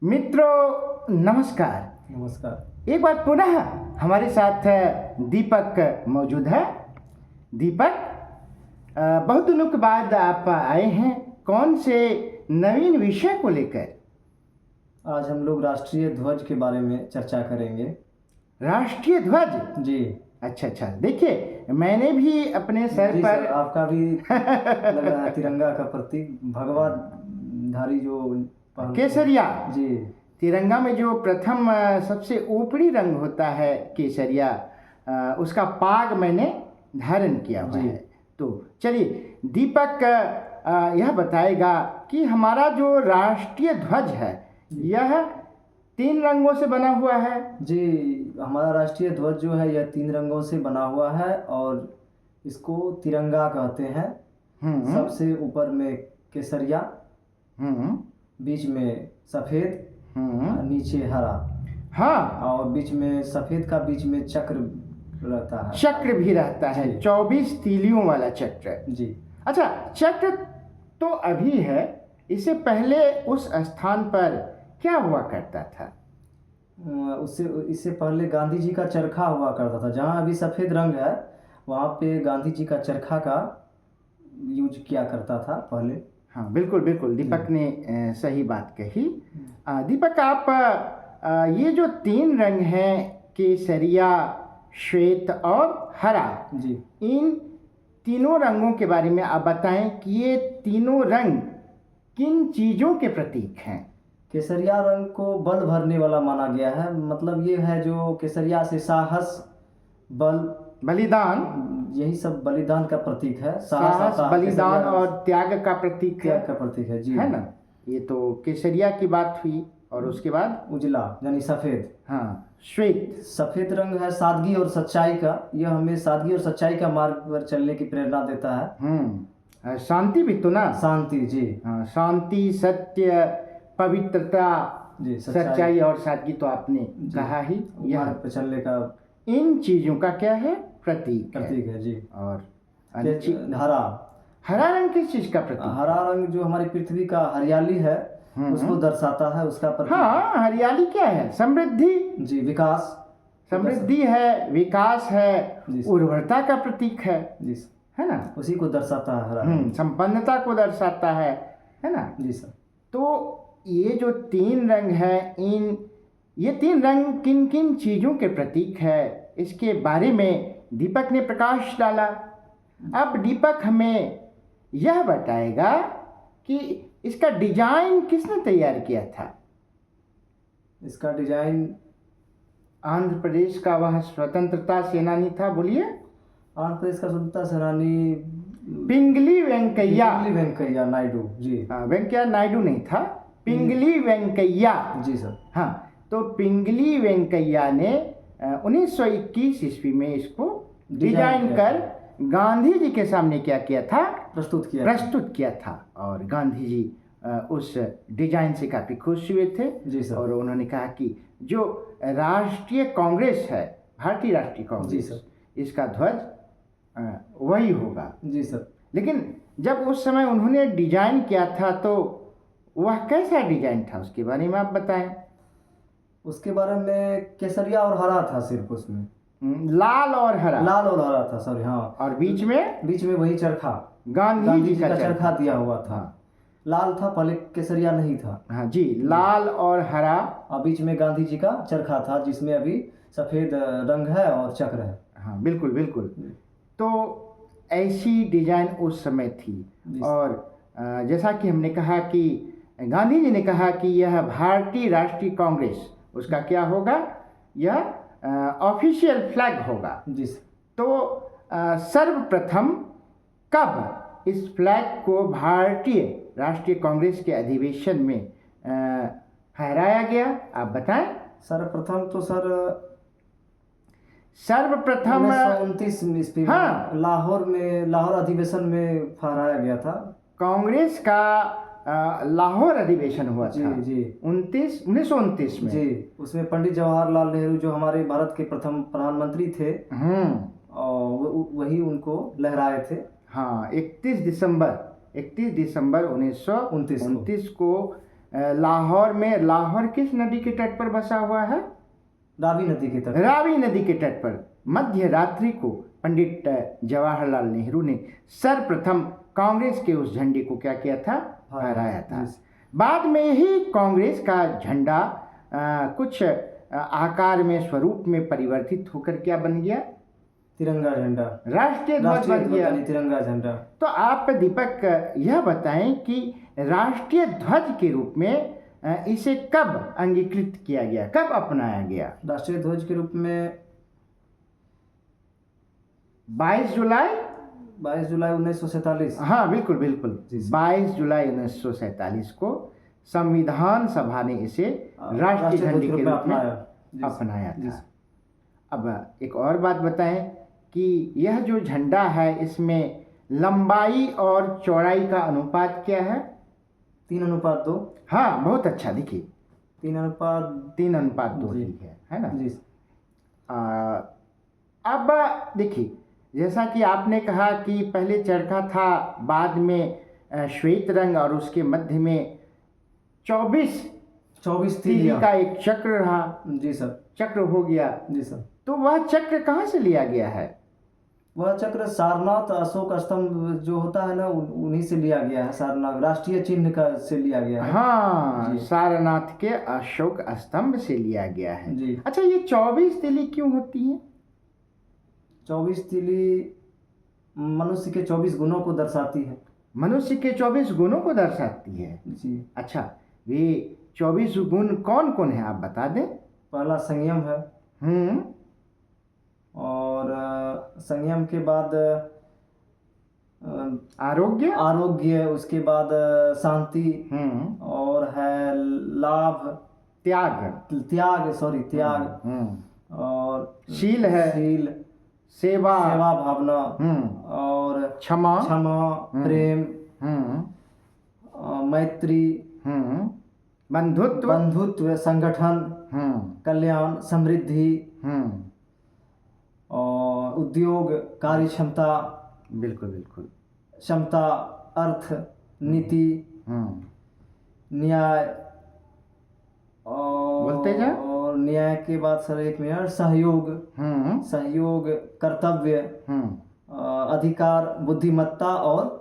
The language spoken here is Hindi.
मित्रों नमस्कार। नमस्कार। एक बार पुनः हमारे साथ दीपक मौजूद है। दीपक, बहुत दिनों के बाद आप आए हैं, कौन से नवीन विषय को लेकर? आज हम लोग राष्ट्रीय ध्वज के बारे में चर्चा करेंगे। राष्ट्रीय ध्वज? जी। अच्छा, देखिए मैंने भी अपने सर जी पर सर, आपका भी लगा है तिरंगा का प्रतीक, भगवा धारी जो केसरिया। जी। तिरंगा में जो प्रथम सबसे ऊपरी रंग होता है केसरिया, उसका पाग मैंने धारण किया हुआ है। तो चलिए दीपक यह बताएगा कि हमारा जो राष्ट्रीय ध्वज है यह 3 रंगों से बना हुआ है। जी, हमारा राष्ट्रीय ध्वज जो है यह 3 रंगों से बना हुआ है और इसको तिरंगा कहते हैं। सबसे ऊपर में केसरिया, बीच में सफ़ेद, नीचे हरा। हाँ, और बीच में सफ़ेद का बीच में चक्र रहता है। चक्र भी रहता है, 24 तीलियों वाला चक्र। जी। अच्छा, चक्र तो अभी है, इससे पहले उस स्थान पर क्या हुआ करता था? इससे पहले गांधी जी का चरखा हुआ करता था। जहाँ अभी सफ़ेद रंग है वहाँ पे गांधी जी का चरखा का यूज किया करता था पहले। हाँ, बिल्कुल दीपक ने सही बात कही। दीपक, आप ये जो 3 रंग हैं, केसरिया, श्वेत और हरा, जी, इन तीनों रंगों के बारे में आप बताएं कि ये तीनों रंग किन चीज़ों के प्रतीक हैं? केसरिया रंग को बल भरने वाला माना गया है। मतलब ये है जो केसरिया से साहस, बल, बलिदान, यही सब बलिदान का प्रतीक है। साहस, बलिदान और त्याग का प्रतीक है। त्याग का प्रतीक है जी, है ना। ये तो केसरिया की बात हुई। और उसके बाद उजला यानी सफ़ेद। हाँ, श्वेत। सफ़ेद रंग है सादगी और सच्चाई का। यह हमें सादगी और सच्चाई का मार्ग पर चलने की प्रेरणा देता है। शांति भी तो ना। शांति, जी हाँ, शांति, सत्य, पवित्रता, जी, सच्चाई और सादगी तो आपने कहा ही। मार्ग पर चलने का इन चीज़ों का क्या है? प्रतीक है जी। और हरा रंग किस चीज़ का प्रतीक? हरा रंग जो हमारी पृथ्वी का हरियाली है उसको दर्शाता है, उसका प्रतीक। हाँ, हरियाली क्या है? समृद्धि जी, विकास, समृद्धि है, विकास है, उर्वरता का प्रतीक है जी, है ना। उसी को दर्शाता है हरा। संपन्नता को दर्शाता है ना जी सर। तो ये जो 3 रंग हैं, ये 3 रंग किन किन चीज़ों के प्रतीक है, इसके बारे में दीपक ने प्रकाश डाला। अब दीपक हमें यह बताएगा कि इसका डिजाइन किसने तैयार किया था? इसका डिजाइन आंध्र प्रदेश का वह स्वतंत्रता सेनानी था, बोलिए। आंध्र प्रदेश का स्वतंत्रता सेनानी पिंगली वेंकैया नायडू जी। वेंकैया नायडू नहीं था, पिंगली वेंकैया। जी सर। हाँ, तो पिंगली वेंकैया ने 1921 ईस्वी में इसको डिजाइन कर गांधी जी के सामने क्या किया था? प्रस्तुत किया था। और गांधी जी उस डिजाइन से काफ़ी खुश हुए थे। जी सर। और उन्होंने कहा कि जो राष्ट्रीय कांग्रेस है, भारतीय राष्ट्रीय कांग्रेस, इसका ध्वज वही होगा। जी सर। लेकिन जब उस समय उन्होंने डिजाइन किया था तो वह कैसा डिजाइन था, उसके बारे में आप बताएं। उसके बारे में केसरिया और हरा था, सिर्फ उसमें लाल और हरा था, सॉरी। हाँ, और बीच में वही चरखा, गांधी जी का चरखा दिया हुआ था। लाल था पहले, केसरिया नहीं था। हाँ जी, लाल और हरा, और बीच में गांधी जी का चरखा था जिसमें अभी सफ़ेद रंग है और चक्र है। हाँ, बिल्कुल। तो ऐसी डिजाइन उस समय थी। और जैसा कि हमने कहा कि गांधी जी ने कहा कि यह भारतीय राष्ट्रीय कांग्रेस, उसका क्या होगा? यह ऑफिशियल फ्लैग होगा। जी। तो सर्वप्रथम कब इस फ्लैग को भारतीय राष्ट्रीय कांग्रेस के अधिवेशन में फहराया गया, आप बताएं। सर्वप्रथम तो सर 1929 ईस्वी में लाहौर अधिवेशन में फहराया गया था। कांग्रेस का लाहौर अधिवेशन हुआ था जी 1929 में। जी, उसमें पंडित जवाहरलाल नेहरू जो हमारे भारत के प्रथम प्रधानमंत्री थे, और वही उनको लहराए थे। हाँ, 31 दिसंबर 1929 को लाहौर में, लाहौर किस नदी के तट पर बसा हुआ है? रावी नदी के तट। रावी नदी के तट पर मध्य रात्रि को पंडित जवाहरलाल नेहरू ने सर्वप्रथम कांग्रेस के उस झंडे को क्या किया था? फहराया था। बाद में ही कांग्रेस का झंडा कुछ आकार में, स्वरूप में परिवर्तित होकर क्या बन गया? तिरंगा झंडा, राष्ट्रीय ध्वज बन गया, तिरंगा झंडा। तो आप दीपक यह बताएं कि राष्ट्रीय ध्वज के रूप में इसे कब अंगीकृत किया गया, कब अपनाया गया? राष्ट्रीय ध्वज के रूप में 22 जुलाई 1947। हाँ बिल्कुल बिल्कुल, 22 जुलाई 1947 को संविधान सभा ने इसे राष्ट्रीय झंडे के रूप में अपनाया था। अब एक और बात बताएं कि यह जो झंडा है इसमें लंबाई और चौड़ाई का अनुपात क्या है? 3:2। हाँ बहुत अच्छा, देखिए 3:2 ठीक है ना जी। अब देखिए, जैसा कि आपने कहा कि पहले चरखा था, बाद में श्वेत रंग, और उसके मध्य में 24 तीली का एक चक्र रहा। जी सर। चक्र हो गया। जी सर। तो वह चक्र कहाँ से लिया गया है? वह चक्र सारनाथ अशोक स्तंभ जो होता है ना, उन्हीं से लिया गया है। सारनाथ राष्ट्रीय चिन्ह का से लिया गया है। हाँ, सारनाथ के अशोक स्तंभ से लिया गया है जी। अच्छा, ये 24 तीली क्यों होती है? 24 तीली मनुष्य के 24 गुणों को दर्शाती है। मनुष्य के 24 गुणों को दर्शाती है जी। अच्छा, वे 24 गुण कौन कौन है आप बता दें? पहला संयम है। और संयम के बाद आरोग्य, उसके बाद शांति, और है लाभ, त्याग, और शील है, सेवा भावना, और क्षमा, प्रेम, मैत्री, बंधुत्व, संगठन, कल्याण, समृद्धि, और उद्योग, कार्य क्षमता, बिल्कुल बिल्कुल, क्षमता, अर्थ, नीति, न्याय, बोलते जा। और न्याय के बाद सर एक मिनट, सहयोग, कर्तव्य, अधिकार, बुद्धिमत्ता और